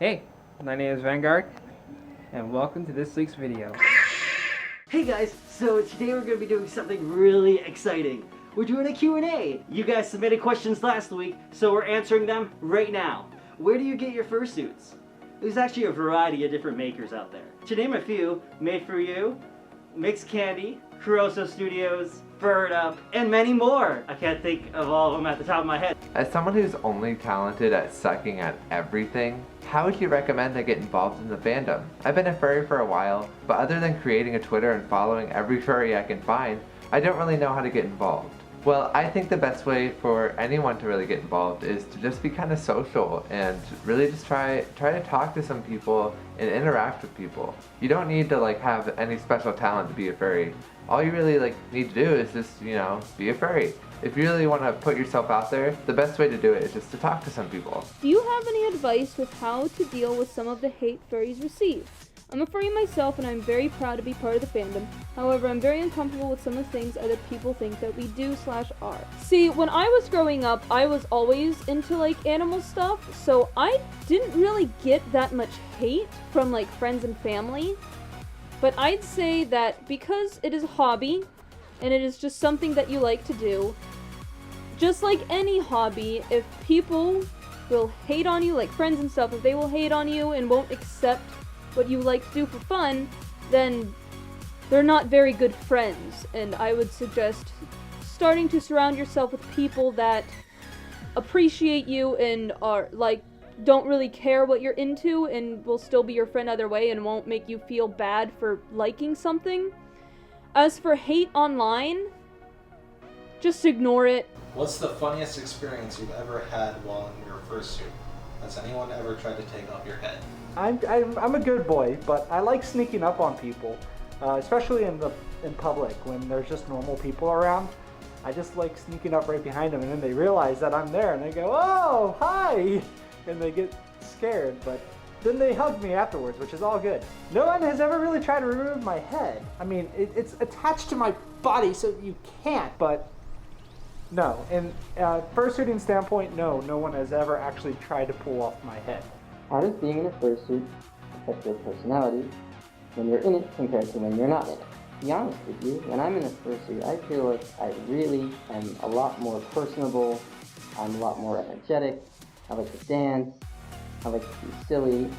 Hey, my name is Vanguard, and welcome to this week's video. Hey guys, so today we're going to be doing something really exciting. We're doing a Q&A. You guys submitted questions last week, so we're answering them right now. Where do you get your fursuits? There's actually a variety of different makers out there. To name a few, Made For You, Mixed Candy, Caroso Studios, Bird Up, and many more. I can't think of all of them at the top of my head. As someone who's only talented at sucking at everything, how would you recommend I get involved in the fandom? I've been a furry for a while, but other than creating a Twitter and following every furry I can find, I don't really know how to get involved. Well, I think the best way for anyone to really get involved is to just be kind of social and really just try to talk to some people and interact with people. You don't need to have any special talent to be a furry. All you really need to do is just, be a furry. If you really want to put yourself out there, the best way to do it is just to talk to some people. Do you have any advice with how to deal with some of the hate furries receive? I'm a furry myself and I'm very proud to be part of the fandom. However, I'm very uncomfortable with some of the things other people think that we do/are. See, when I was growing up, I was always into animal stuff, so I didn't really get that much hate from friends and family. But I'd say that because it is a hobby, and it is just something that you like to do, just like any hobby, if people will hate on you, like friends and stuff, if they will hate on you and won't accept what you like to do for fun, then they're not very good friends. And I would suggest starting to surround yourself with people that appreciate you and are don't really care what you're into and will still be your friend either way and won't make you feel bad for liking something. As for hate online, just ignore it. What's the funniest experience you've ever had while in your fursuit? Has anyone ever tried to take off your head? I'm a good boy, but I like sneaking up on people, especially in public when there's just normal people around. I just like sneaking up right behind them, and then they realize that I'm there, and they go, "Oh, hi!" and they get scared, but then they hug me afterwards, which is all good. No one has ever really tried to remove my head. I mean, it's attached to my body, so you can't, but no. In fursuiting standpoint, no one has ever actually tried to pull off my head. How does being in a fursuit affect your personality when you're in it compared to when you're not in it? To be honest with you, when I'm in a fursuit, I feel like I really am a lot more personable, I'm a lot more energetic, I like to dance, I like to be silly,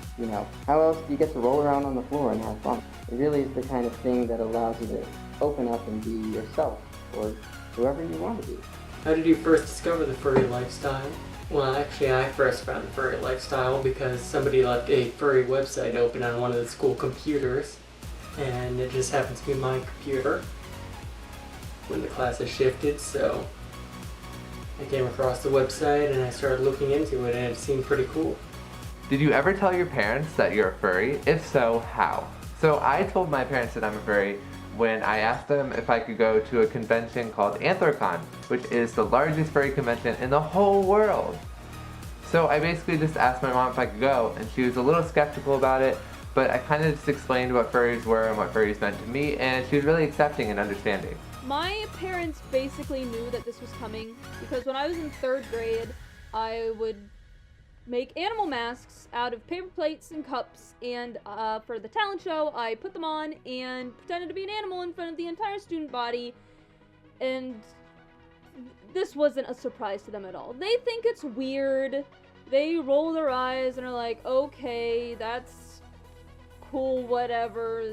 How else do you get to roll around on the floor and have fun? It really is the kind of thing that allows you to open up and be yourself, or whoever you want to be. How did you first discover the furry lifestyle? Well, actually, I first found the furry lifestyle because somebody left a furry website open on one of the school computers, and it just happens to be my computer when the classes shifted, so I came across the website and I started looking into it, and it seemed pretty cool. Did you ever tell your parents that you're a furry? If so, how? So I told my parents that I'm a furry when I asked them if I could go to a convention called Anthrocon, which is the largest furry convention in the whole world. So I basically just asked my mom if I could go, and she was a little skeptical about it, but I kind of just explained what furries were and what furries meant to me, and she was really accepting and understanding. My parents basically knew that this was coming because when I was in 3rd grade, I would make animal masks out of paper plates and cups, and for the talent show, I put them on and pretended to be an animal in front of the entire student body, and this wasn't a surprise to them at all. They think it's weird, they roll their eyes and are like, okay, that's cool, whatever,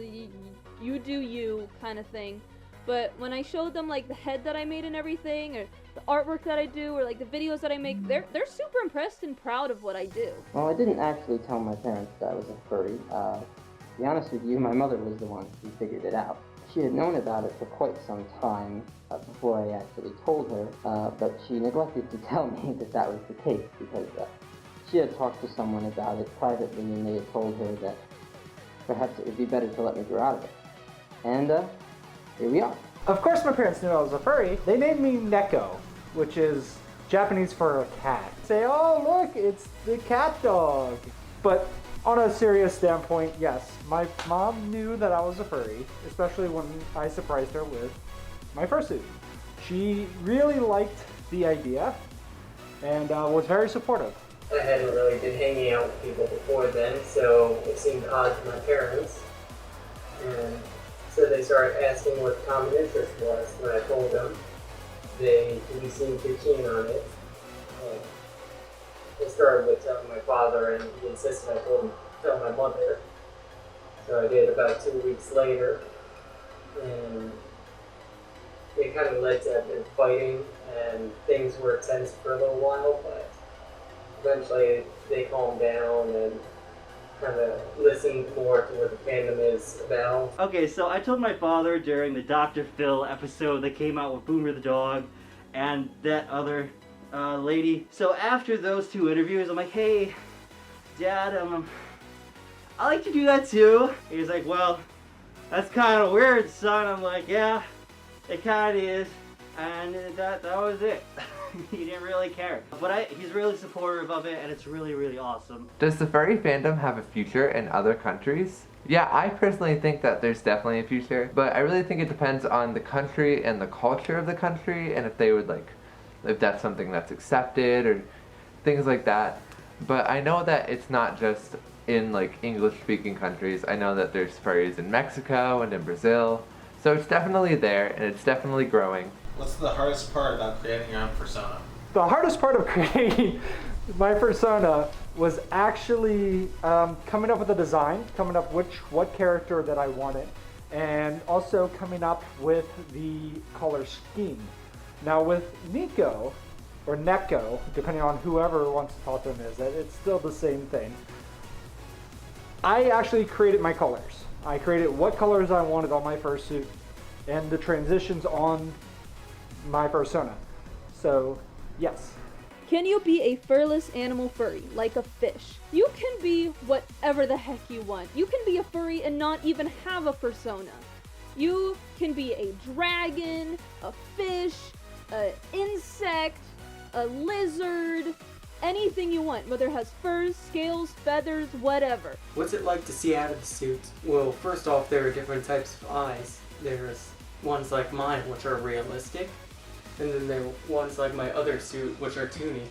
you do you, kind of thing. But when I showed them the head that I made and everything, or the artwork that I do, or the videos that I make, they're super impressed and proud of what I do. Well, I didn't actually tell my parents that I was a furry. To be honest with you, my mother was the one who figured it out. She had known about it for quite some time before I actually told her, but she neglected to tell me that was the case because she had talked to someone about it privately, and they had told her that perhaps it would be better to let me grow out of it. And here we are. Of course my parents knew I was a furry. They named me Neko, which is Japanese for a cat. Say, oh look, it's the cat dog. But on a serious standpoint, yes, my mom knew that I was a furry, especially when I surprised her with my fursuit. She really liked the idea and was very supportive. I hadn't really been hanging out with people before then, so it seemed odd to my parents. And so they started asking what the common interest was. When I told them, they didn't seem too keen on it. I started with telling my father, and he insisted I tell my mother. So I did about 2 weeks later, and it kind of led to them fighting, and things were tense for a little while, but eventually they calmed down and kind of listened more to what the fandom is about. Okay, so I told my father during the Dr. Phil episode that came out with Boomer the dog and that other lady. So after those 2 interviews, I'm like, hey, Dad, I like to do that too. He's like, well, that's kind of weird, son. I'm like, yeah, it kind of is. And that was it. He didn't really care. But he's really supportive of it, and it's really, really awesome. Does the furry fandom have a future in other countries? Yeah, I personally think that there's definitely a future, but I really think it depends on the country and the culture of the country, and if they would if that's something that's accepted or things like that. But I know that it's not just in English speaking countries. I know that there's furries in Mexico and in Brazil, so it's definitely there and it's definitely growing. What's the hardest part about creating your own persona? The hardest part of creating my persona was actually coming up with a design, coming up what character that I wanted, and also coming up with the color scheme. Now with Neko, or Neko, depending on whoever wants to talk to him is, it's still the same thing. I actually created my colors. I created what colors I wanted on my fursuit and the transitions on my persona. So, yes. Can you be a furless animal furry, like a fish? You can be whatever the heck you want. You can be a furry and not even have a persona. You can be a dragon, a fish, an insect, a lizard, anything you want, whether it has furs, scales, feathers, whatever. What's it like to see out of the suit? Well, first off, there are different types of eyes. There's ones like mine, which are realistic, and then there are ones like my other suit, which are toony.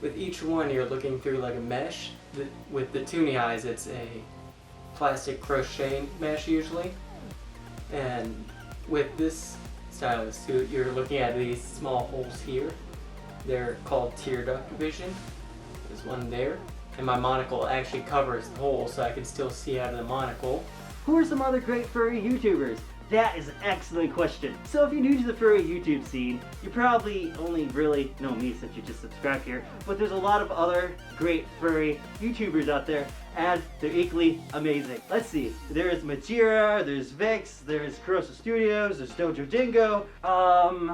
With each one, you're looking through a mesh. With the toony eyes, it's a plastic crochet mesh usually. And with this style of suit, you're looking at these small holes here. They're called tear duct vision. There's one there. And my monocle actually covers the hole so I can still see out of the monocle. Who are some other great furry YouTubers? That is an excellent question. So if you're new to the furry YouTube scene, you probably only really know me since you just subscribed here, but there's a lot of other great furry YouTubers out there, and they're equally amazing. Let's see, there's Majira, there's Vix, there's Kurosa Studios, there's Dojo Dingo,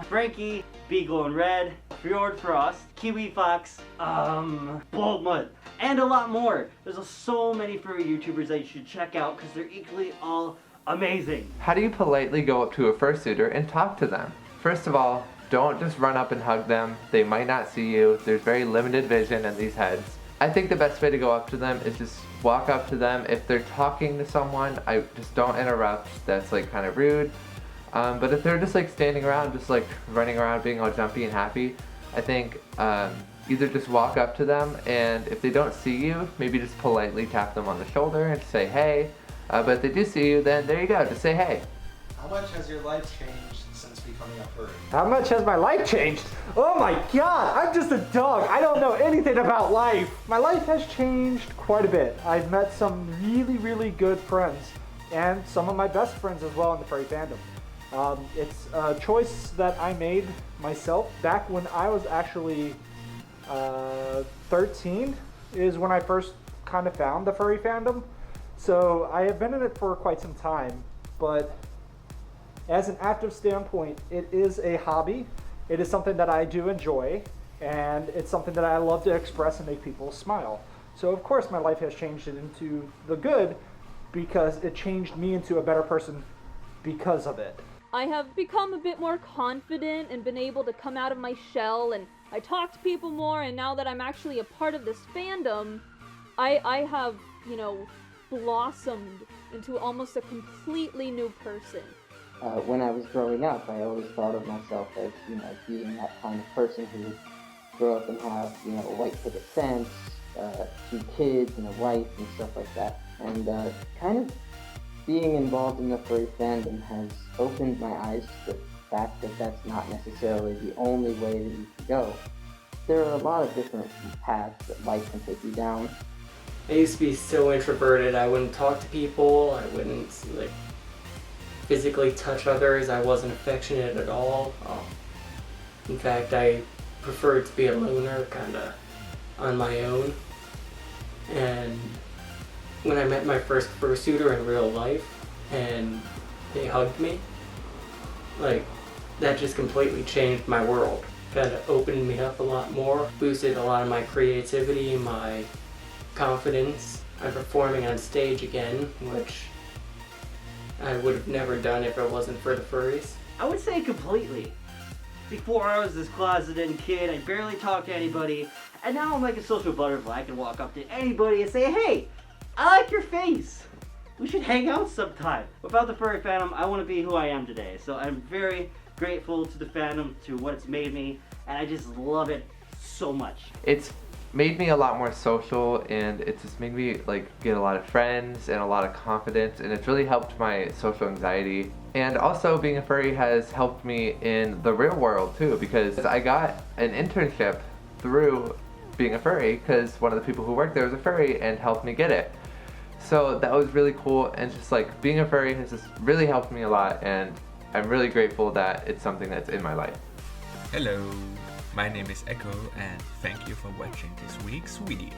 Frankie, Beagle and Red, Fjord Frost, Kiwi Fox, Bold Mud, and a lot more. There's so many furry YouTubers that you should check out because they're equally all amazing. How do you politely go up to a fursuiter and talk to them? First of all, don't just run up and hug them. They might not see you. There's very limited vision in these heads. I think the best way to go up to them is just walk up to them. If they're talking to someone, I just don't interrupt. That's kind of rude. But if they're just standing around, just running around being all jumpy and happy, I think either just walk up to them, and if they don't see you, maybe just politely tap them on the shoulder and say hey. But if they do see you, then there you go, just say hey. How much has your life changed since becoming a furry? How much has my life changed? Oh my god, I'm just a dog. I don't know anything about life. My life has changed quite a bit. I've met some really, really good friends, and some of my best friends as well in the furry fandom. It's a choice that I made myself back when I was actually 13 is when I first kind of found the furry fandom. So I have been in it for quite some time, but as an active standpoint, it is a hobby. It is something that I do enjoy, and it's something that I love to express and make people smile. So of course my life has changed it into the good because it changed me into a better person because of it. I have become a bit more confident and been able to come out of my shell, and I talk to people more, and now that I'm actually a part of this fandom, I have, blossomed into almost a completely new person. When I was growing up, I always thought of myself as, being that kind of person who grow up and have, you know, a white picket fence, 2 kids and a wife and stuff like that. And kind of being involved in the furry fandom has opened my eyes to the fact that that's not necessarily the only way that you can go. There are a lot of different paths that life can take you down. I used to be so introverted. I wouldn't talk to people. I wouldn't like physically touch others. I wasn't affectionate at all. In fact, I preferred to be a loner, kind of on my own. And when I met my first fursuiter in real life and they hugged me, like, that just completely changed my world. Kind of opened me up a lot more, boosted a lot of my creativity, my confidence. I'm performing on stage again, which I would have never done if it wasn't for the furries. I would say completely. Before I was this closeted kid, I barely talked to anybody, and now I'm like a social butterfly. I can walk up to anybody and say, hey, I like your face. We should hang out sometime. Without the furry fandom, I want to be who I am today. So I'm very grateful to the fandom, to what it's made me, and I just love it so much. It's made me a lot more social, and it's just made me like get a lot of friends and a lot of confidence, and it's really helped my social anxiety. And also being a furry has helped me in the real world too, because I got an internship through being a furry because one of the people who worked there was a furry and helped me get it. So that was really cool, and just like being a furry has just really helped me a lot, and I'm really grateful that it's something that's in my life. Hello, my name is Echo and thank you for watching this week's video.